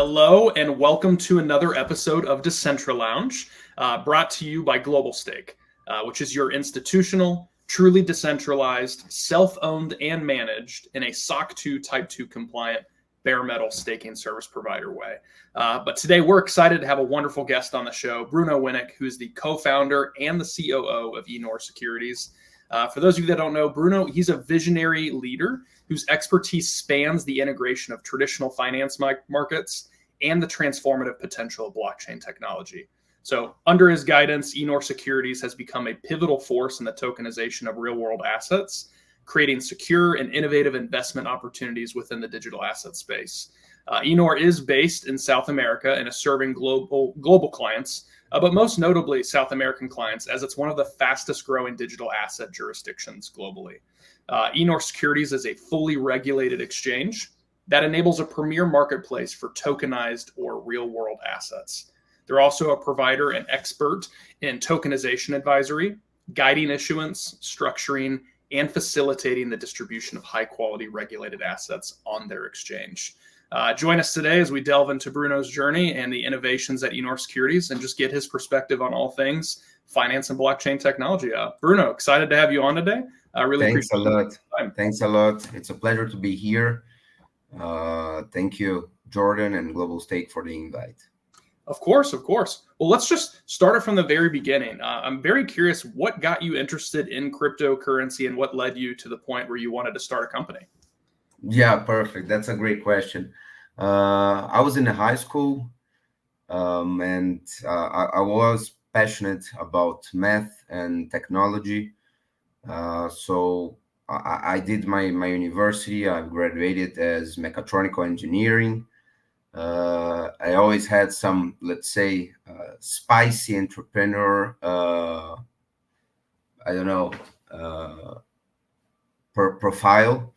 Hello and welcome to another episode of Decentralounge, brought to you by GlobalStake, which is your institutional, truly decentralized, self-owned and managed in a SOC 2 Type 2 compliant bare metal staking service provider way. But today we're excited to have a wonderful guest on the show, Bruno Winik, who's the co-founder and the COO of Enor Securities. For those of you that don't know, Bruno, he's a visionary leader whose expertise spans the integration of traditional finance markets and the transformative potential of blockchain technology. So under his guidance, Enor Securities has become a pivotal force in the tokenization of real-world assets, creating secure and innovative investment opportunities within the digital asset space. Enor is based in South America and is serving global clients, but most notably South American clients, as it's one of the fastest growing digital asset jurisdictions globally. Enor Securities is a fully regulated exchange that enables a premier marketplace for tokenized or real-world assets. They're also a provider and expert in tokenization advisory, guiding issuance, structuring, and facilitating the distribution of high-quality regulated assets on their exchange. Join us today as we delve into Bruno's journey and the innovations at Enor Securities and just get his perspective on all things finance and blockchain technology. Bruno, excited to have you on today. I really Thanks a lot. Thanks a lot. It's a pleasure to be here. Thank you, Jordan and GlobalStake, for the invite. Of course. Well, let's just start it from the very beginning. I'm very curious, what got you interested in cryptocurrency and what led you to the point where you wanted to start a company? Yeah, perfect. That's a great question. I was in high school and I was passionate about math and technology. So I did my university. I graduated as mechatronical engineering. I always had some, let's say, spicy entrepreneur, profile.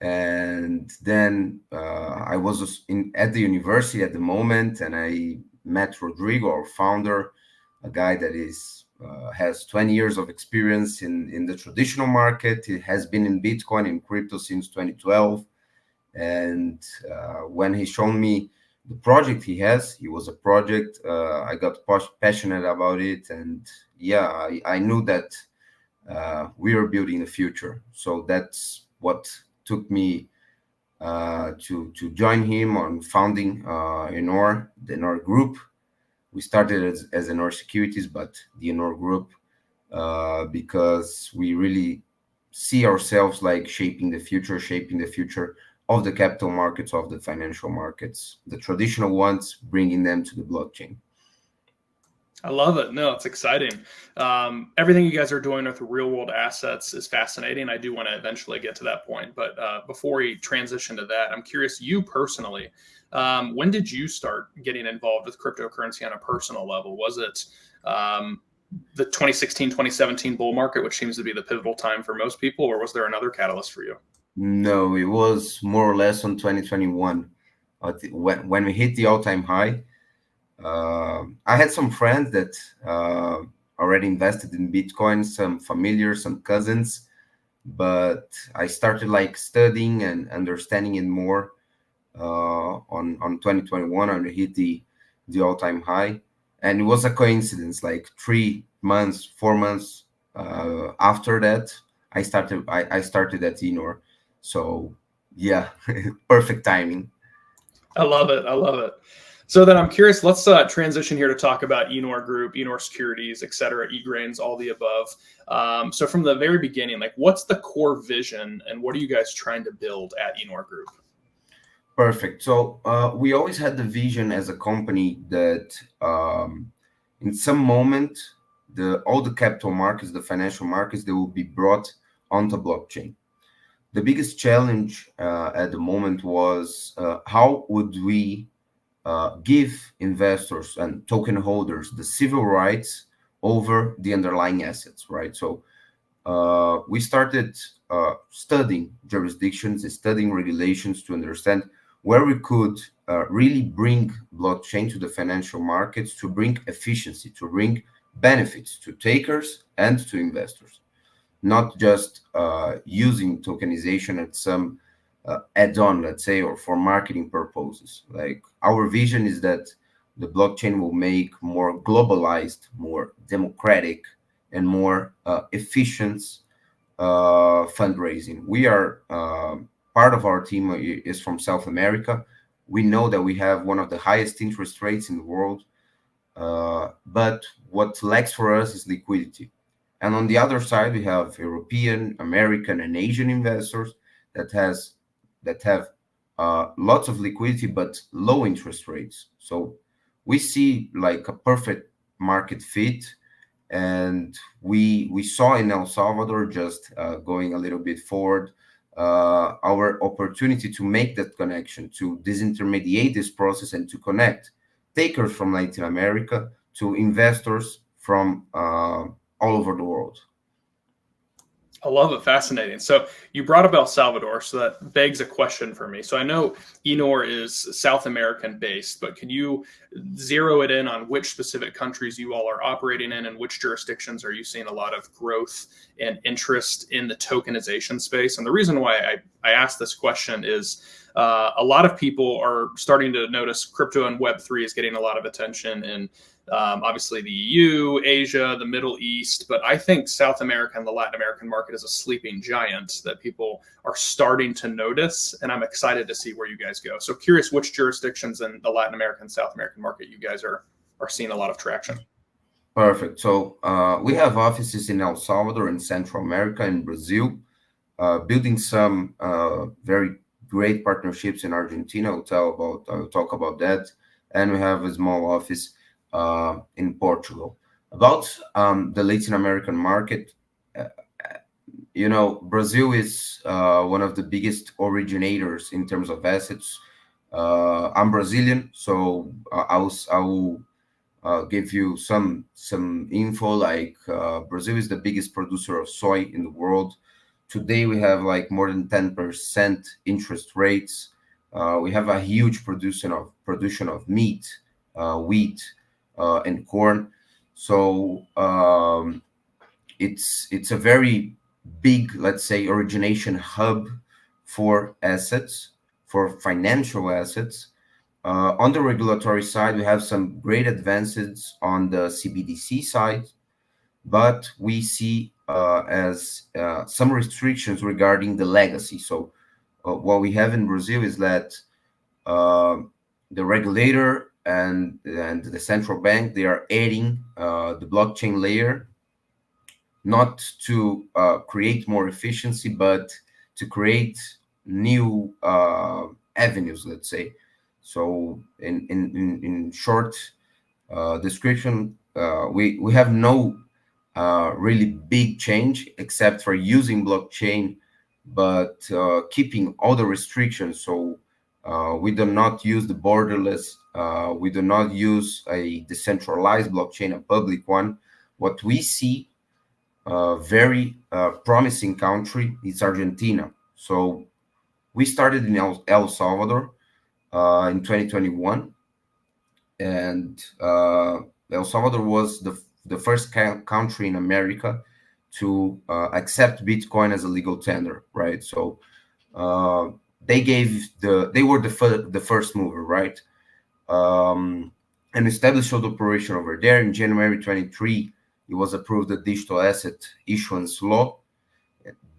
And then I was at the university at the moment, and I met Rodrigo, our founder, a guy that has 20 years of experience in the traditional market. He has been in Bitcoin and crypto since 2012. And when he showed me the project he was a project, I got passionate about it. And yeah, I knew that we were building the future. So that's what took me to join him on founding Enor, the Enor Group. We started as Enor Securities, but the Enor Group, because we really see ourselves like shaping the future of the capital markets, of the financial markets, the traditional ones, bringing them to the blockchain. I love it. No, it's exciting. Everything you guys are doing with real world assets is fascinating. I do want to eventually get to that point. But before we transition to that, I'm curious, you personally, when did you start getting involved with cryptocurrency on a personal level? Was it the 2016, 2017 bull market, which seems to be the pivotal time for most people, or was there another catalyst for you? No, it was more or less on 2021. When we hit the all-time high, I had some friends that already invested in Bitcoin, some familiars, some cousins, but I started like studying and understanding it more on 2021 when we hit the all-time high. And it was a coincidence, like 4 months after that, I started at Enor. So yeah, perfect timing. I love it. So then I'm curious, let's transition here to talk about Enor Group, Enor Securities, et cetera, eGrains, all the above. So from the very beginning, like what's the core vision and what are you guys trying to build at Enor Group? Perfect. So we always had the vision as a company that in some moment, all the capital markets, the financial markets, they will be brought onto blockchain. The biggest challenge at the moment was how would we give investors and token holders the civil rights over the underlying assets, right? So we started studying jurisdictions, studying regulations to understand where we could really bring blockchain to the financial markets, to bring efficiency, to bring benefits to takers and to investors. Not just using tokenization at some add on, let's say, or for marketing purposes. Like our vision is that the blockchain will make more globalized, more democratic, and more efficient fundraising. We are part of our team is from South America. We know that we have one of the highest interest rates in the world, but what lacks for us is liquidity. And on the other side, we have European, American, and Asian investors that has that have lots of liquidity but low interest rates. So we see like a perfect market fit, and we saw in El Salvador, just going a little bit forward, our opportunity to make that connection, to disintermediate this process, and to connect takers from Latin America to investors from all over the world. I love it. Fascinating. So you brought up El Salvador, so that begs a question for me. So I know Enor is South American based, but can you zero it in on which specific countries you all are operating in, and which jurisdictions are you seeing a lot of growth and interest in the tokenization space? And the reason why I asked this question is a lot of people are starting to notice crypto and Web3 is getting a lot of attention in obviously the EU, Asia, the Middle East, but I think South America and the Latin American market is a sleeping giant that people are starting to notice, and I'm excited to see where you guys go. So curious which jurisdictions in the Latin American, South American market you guys are seeing a lot of traction. Perfect. So we have offices in El Salvador, in Central America, in Brazil, building some very great partnerships in Argentina. I'll talk about that, and we have a small office in Portugal. About the Latin American market, Brazil is one of the biggest originators in terms of assets. I'm Brazilian, so I will give you some info. Like Brazil is the biggest producer of soy in the world. Today we have like more than 10% interest rates. We have a huge production of meat, wheat, and corn. So it's a very big, let's say, origination hub for assets, for financial assets. On the regulatory side, we have some great advances on the CBDC side, but we see as some restrictions regarding the legacy. So what we have in Brazil is that the regulator and the central bank, they are adding the blockchain layer, not to create more efficiency, but to create new avenues, let's say. So in short description, we have no really big change except for using blockchain, but keeping all the restrictions. So we do not use the borderless. We do not use a decentralized blockchain, a public one. What we see very promising country is Argentina. So we started in El Salvador in 2021, and El Salvador was the first country in America to accept Bitcoin as a legal tender, right? So they were the first mover, right? And established the operation over there. In January 23, it was approved the digital asset issuance law,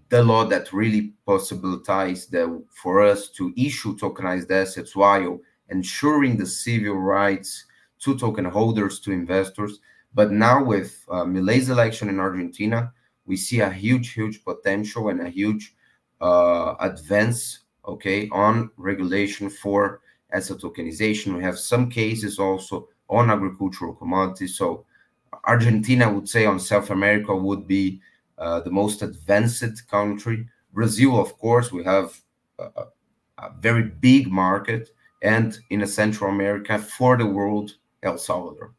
the law that really possibilities that for us to issue tokenized assets while ensuring the civil rights to token holders, to investors. But now with Milei's election in Argentina, we see a huge potential and a huge advance, okay, on regulation for asset tokenization. We have some cases also on agricultural commodities. So Argentina, I would say, on South America would be the most advanced country. Brazil, of course, we have a very big market, and in Central America, for the world, El Salvador.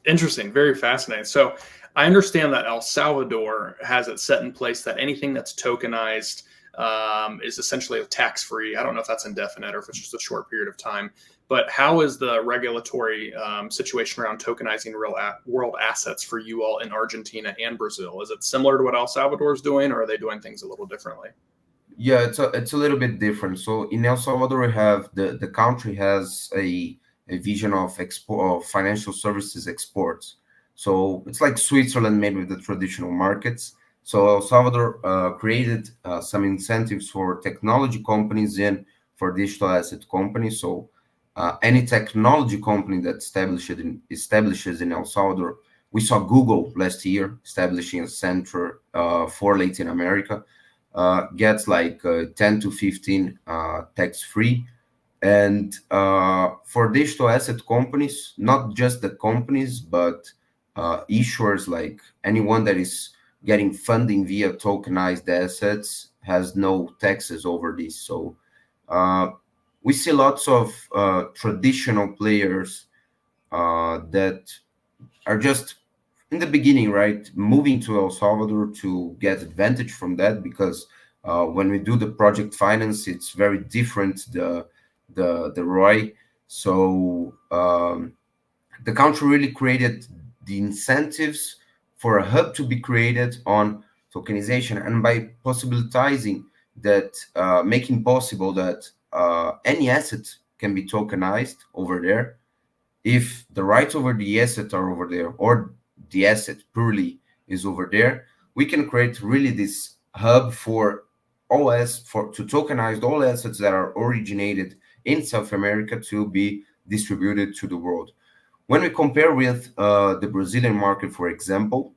Interesting, very fascinating. So I understand that El Salvador has it set in place that anything that's tokenized is essentially tax-free. I don't know if that's indefinite or if it's just a short period of time. But how is the regulatory situation around tokenizing world assets for you all in Argentina and Brazil? Is it similar to what El Salvador is doing, or are they doing things a little differently? Yeah, it's a little bit different. So in El Salvador, we have the country has a vision of export of financial services exports. So it's like Switzerland made with the traditional markets. So El Salvador created some incentives for technology companies and for digital asset companies. So any technology company that establishes in El Salvador, we saw Google last year establishing a center for Latin America, gets like 10 to 15 tax free. And for digital asset companies, not just the companies, but issuers, like anyone that is getting funding via tokenized assets, has no taxes over this. So uh, we see lots of traditional players that are just in the beginning, right, moving to El Salvador to get advantage from that, because when we do the project finance, it's very different, the ROI. So the country really created the incentives for a hub to be created on tokenization, and by possibilitizing that, making possible that any asset can be tokenized over there. If the rights over the asset are over there, or the asset purely is over there, we can create really this hub for to tokenize all assets that are originated in South America to be distributed to the world. When we compare with the Brazilian market, for example,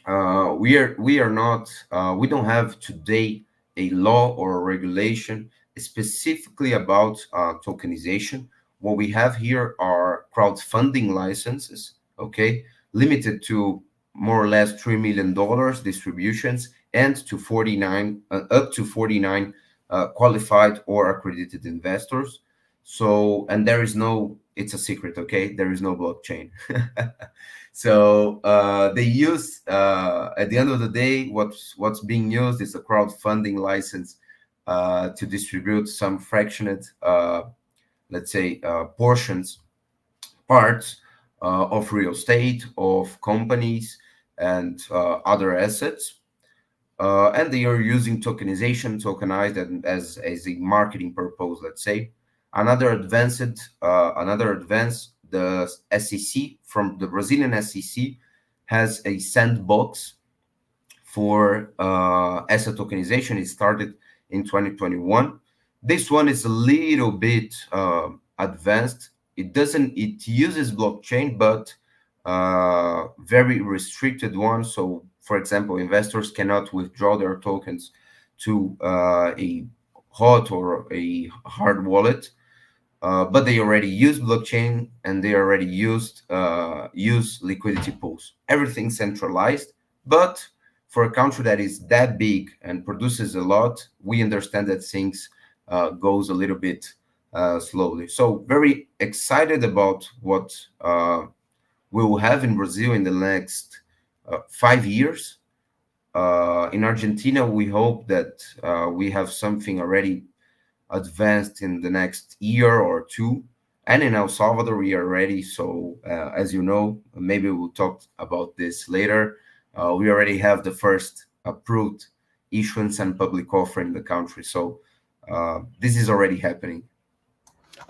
we don't have today a law or a regulation specifically about tokenization. What we have here are crowdfunding licenses, okay, limited to more or less $3 million distributions, and to 49 up to 49 qualified or accredited investors. So, and there is no, it's a secret, okay, there is no blockchain. So they use, at the end of the day, what's being used is a crowdfunding license to distribute some fractioned, let's say, portions, parts of real estate, of companies, and other assets. And they are using tokenization, tokenized, and as a marketing purpose, let's say. Another advance, the SEC, from the Brazilian SEC, has a sandbox for asset tokenization. It started in 2021. This one is a little bit advanced. It uses blockchain, but very restricted one. So, for example, investors cannot withdraw their tokens to a hot or a hard wallet, but they already use blockchain, and they already use liquidity pools. Everything centralized, but for a country that is that big and produces a lot, we understand that things goes a little bit slowly. So very excited about what we will have in Brazil in the next 5 years. In Argentina, we hope that we have something already advanced in the next year or two. And in El Salvador, we are ready. So, as you know, maybe we'll talk about this later. We already have the first approved issuance and public offer in the country. So, this is already happening.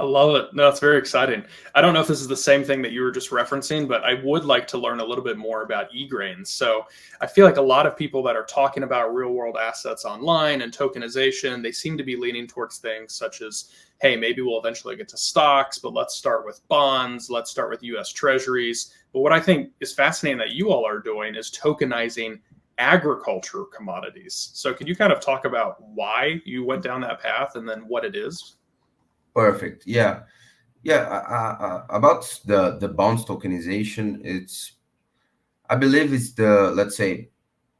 I love it. No, it's very exciting. I don't know if this is the same thing that you were just referencing, but I would like to learn a little bit more about e-grains. So I feel like a lot of people that are talking about real world assets online and tokenization, they seem to be leaning towards things such as, hey, maybe we'll eventually get to stocks, but let's start with bonds. Let's start with US Treasuries. But what I think is fascinating that you all are doing is tokenizing agriculture commodities. So could you kind of talk about why you went down that path and then what it is? Perfect. Yeah. Yeah. About the bonds tokenization, I believe it's let's say,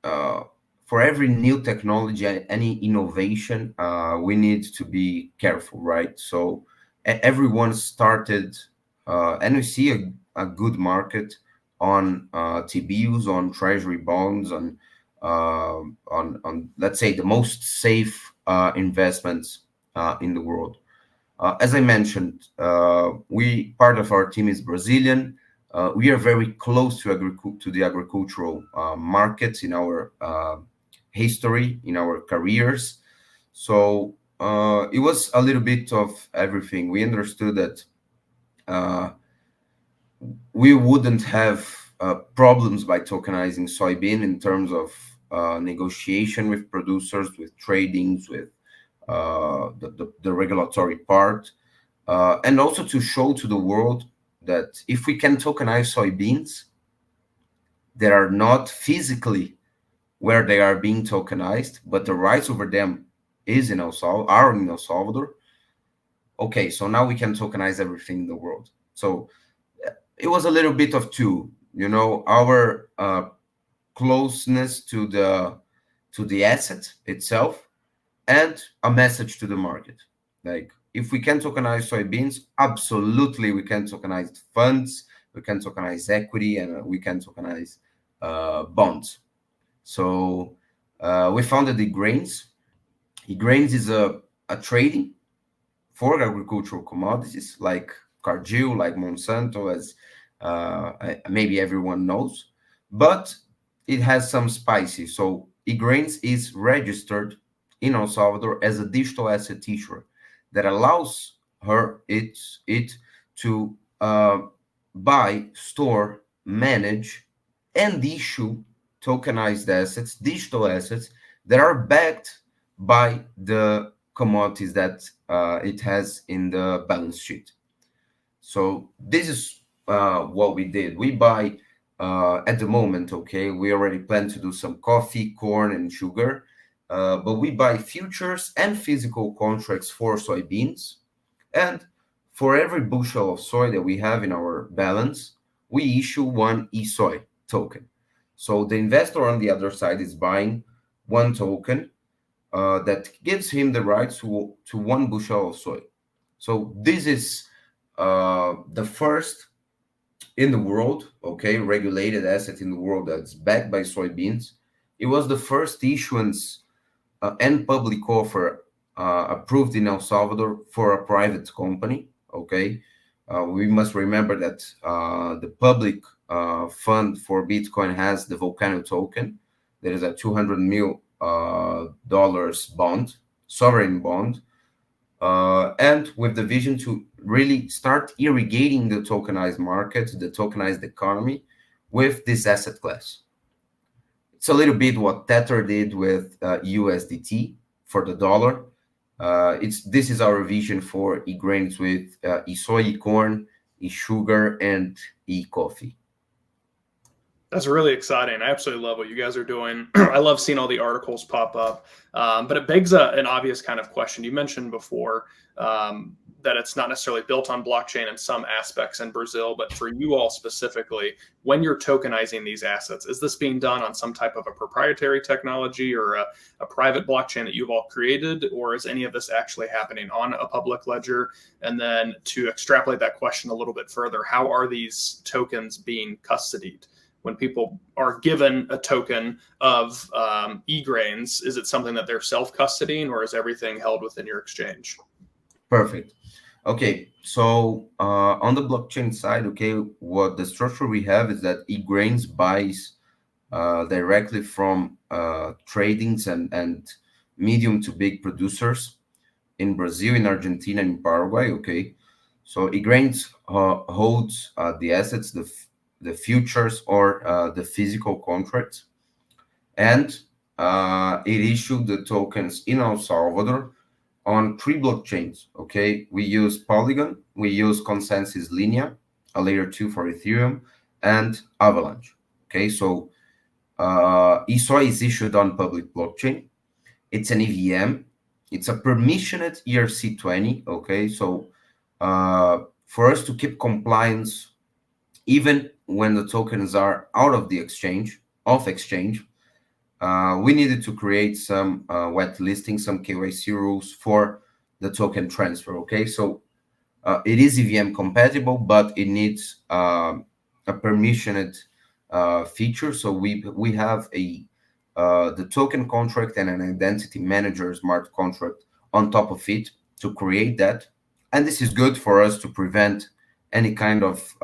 uh, for every new technology, any innovation, we need to be careful, right? So everyone started, and we see a good market on TBUs, on treasury bonds, on let's say the most safe investments in the world. As I mentioned, we part of our team is Brazilian. We are very close to the agricultural markets in our history, in our careers. So it was a little bit of everything. We understood that we wouldn't have problems by tokenizing soybean in terms of negotiation with producers, with tradings, with the regulatory part, and also to show to the world that if we can tokenize soybeans that are not physically where they are being tokenized, but the rights over them is in are in El Salvador. Okay, so now we can tokenize everything in the world. So it was a little bit of two, our closeness to the asset itself and a message to the market. Like, if we can tokenize soybeans, absolutely we can tokenize funds, we can tokenize equity, and we can tokenize bonds. So we founded Egrains. Egrains is a trading for agricultural commodities like Cargill, like Monsanto, as maybe everyone knows, but it has some spicy. So Egrains is registered in El Salvador as a digital asset issuer that allows it to buy, store, manage, and issue tokenized assets, digital assets that are backed by the commodities that it has in the balance sheet. So this is what we did. We buy at the moment, okay, we already plan to do some coffee, corn, and sugar, but we buy futures and physical contracts for soybeans. And for every bushel of soy that we have in our balance, we issue one eSoy token. So the investor on the other side is buying one token that gives him the right to one bushel of soy. So this is the first in the world, okay, regulated asset in the world that's backed by soybeans. It was the first issuance and public offer approved in El Salvador for a private company, okay. We must remember that the public fund for Bitcoin has the Volcano token. There is a $200 million bond, sovereign bond, and with the vision to really start irrigating the tokenized market, the tokenized economy with this asset class. It's a little bit what Tether did with USDT for the dollar. This is our vision for e-grains with e-soy, e-corn, e-sugar, and e-coffee. That's really exciting. I absolutely love what you guys are doing. I love seeing all the articles pop up. But it begs an obvious kind of question. You mentioned before that it's not necessarily built on blockchain in some aspects in Brazil, but for you all specifically, when you're tokenizing these assets, is this being done on some type of a proprietary technology or a private blockchain that you've all created, or is any of this actually happening on a public ledger? And then to extrapolate that question a little bit further, how are these tokens being custodied? When people are given a token of e-grains, is it something that they're self-custodying, or is everything held within your exchange? Perfect. Okay, so on the blockchain side, okay, what the structure we have is that eGrains buys directly from tradings and medium to big producers in Brazil, in Argentina, and Paraguay, okay? So eGrains holds the assets, the futures, or the physical contracts, and it issued the tokens in El Salvador on 3 blockchains, okay? We use Polygon, we use Consensus Linea, a layer 2 for Ethereum, and Avalanche, okay? So eSoy is issued on public blockchain. It's an EVM. It's a permissioned ERC20, okay? So for us to keep compliance, even when the tokens are out of the exchange, we needed to create some wet listing, some KYC rules for the token transfer, okay? So it is EVM compatible, but it needs a permissioned feature. So we have the token contract and an identity manager smart contract on top of it to create that. And this is good for us to prevent any kind of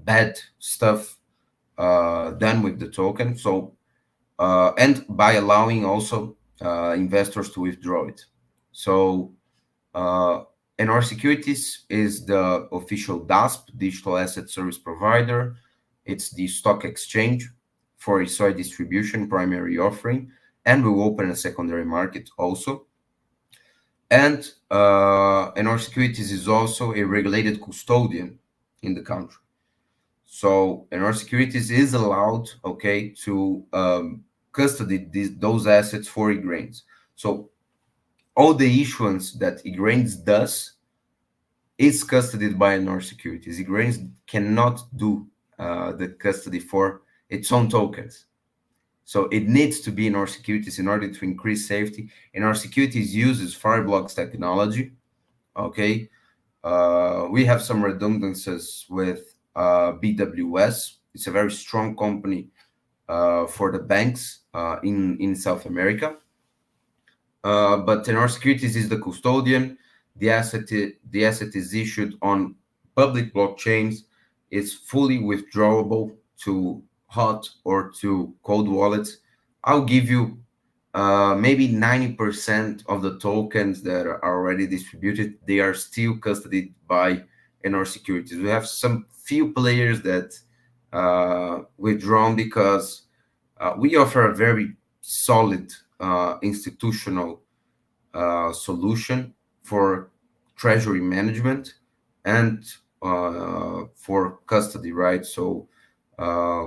bad stuff done with the token. So and by allowing also investors to withdraw it. So Enor Securities is the official DASP, Digital Asset Service Provider. It's the stock exchange for soy distribution primary offering, and we'll open a secondary market also. And Enor Securities is also a regulated custodian in the country. So Enor Securities is allowed, okay, to custody those assets for eGrains. So all the issuance that eGrains does is custodied by Enor Securities. eGrains cannot do the custody for its own tokens. So it needs to be Enor Securities in order to increase safety. Enor Securities uses Fireblocks technology. Okay, we have some redundancies with BWS. It's a very strong company for the banks in South America. But Enor Securities is the custodian. The asset is issued on public blockchains. It's fully withdrawable to hot or to cold wallets. I'll give you maybe 90% of the tokens that are already distributed. They are still custodied by Enor Securities. We have some few players that withdrawn because we offer a very solid institutional solution for treasury management and for custody, right? So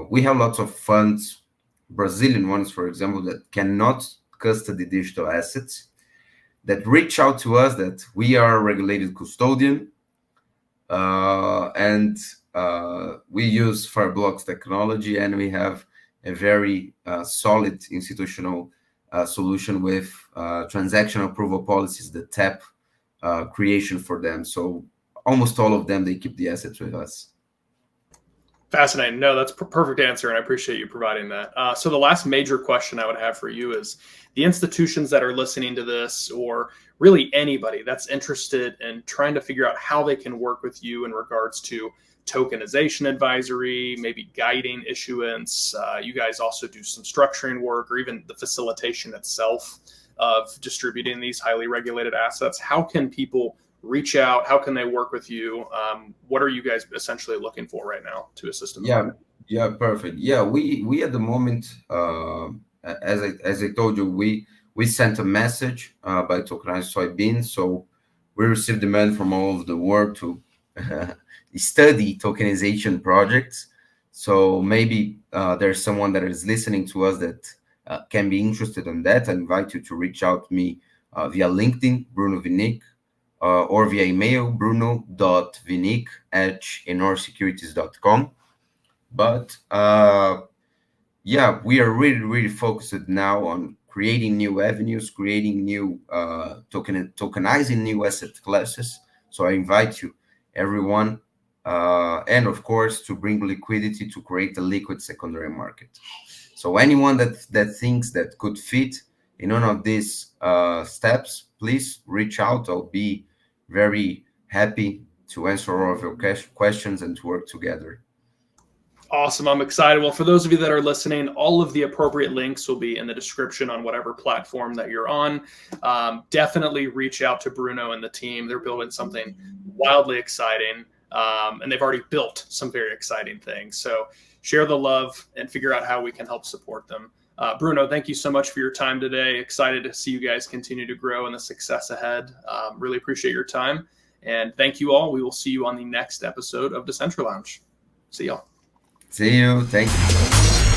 we have lots of funds, Brazilian ones, for example, that cannot custody digital assets, that reach out to us that we are a regulated custodian, and we use Fireblocks technology, and we have a very solid institutional solution with transaction approval policies that tap creation for them. So almost all of them, they keep the assets with us. Fascinating. No, that's a perfect answer, and I appreciate you providing that. So the last major question I would have for you is the institutions that are listening to this, or really anybody that's interested in trying to figure out how they can work with you in regards to tokenization advisory, maybe guiding issuance. You guys also do some structuring work or even the facilitation itself of distributing these highly regulated assets. How can people reach out? How can they work with you? What are you guys essentially looking for right now to assist them? Yeah, perfect. Yeah, we at the moment, as I told you, we sent a message by tokenized soybeans. So we received demand from all over the world to study tokenization projects. So maybe there's someone that is listening to us that can be interested in that. I invite you to reach out to me via LinkedIn, Bruno Winik, or via email, bruno.winik@enorsecurities.com. But yeah, we are really focused now on creating new avenues, creating new tokenizing new asset classes. So I invite you, everyone, and of course, to bring liquidity to create a liquid secondary market. So anyone that thinks that could fit in one of these steps, please reach out. I'll be very happy to answer all of your questions and to work together. Awesome. I'm excited. Well, for those of you that are listening, all of the appropriate links will be in the description on whatever platform that you're on. Definitely reach out to Bruno and the team. They're building something wildly exciting, and they've already built some very exciting things. So share the love and figure out how we can help support them. Bruno, thank you so much for your time today. Excited to see you guys continue to grow and the success ahead. Really appreciate your time. And thank you all. We will see you on the next episode of Decentral Lounge. See y'all. See you. Thank you.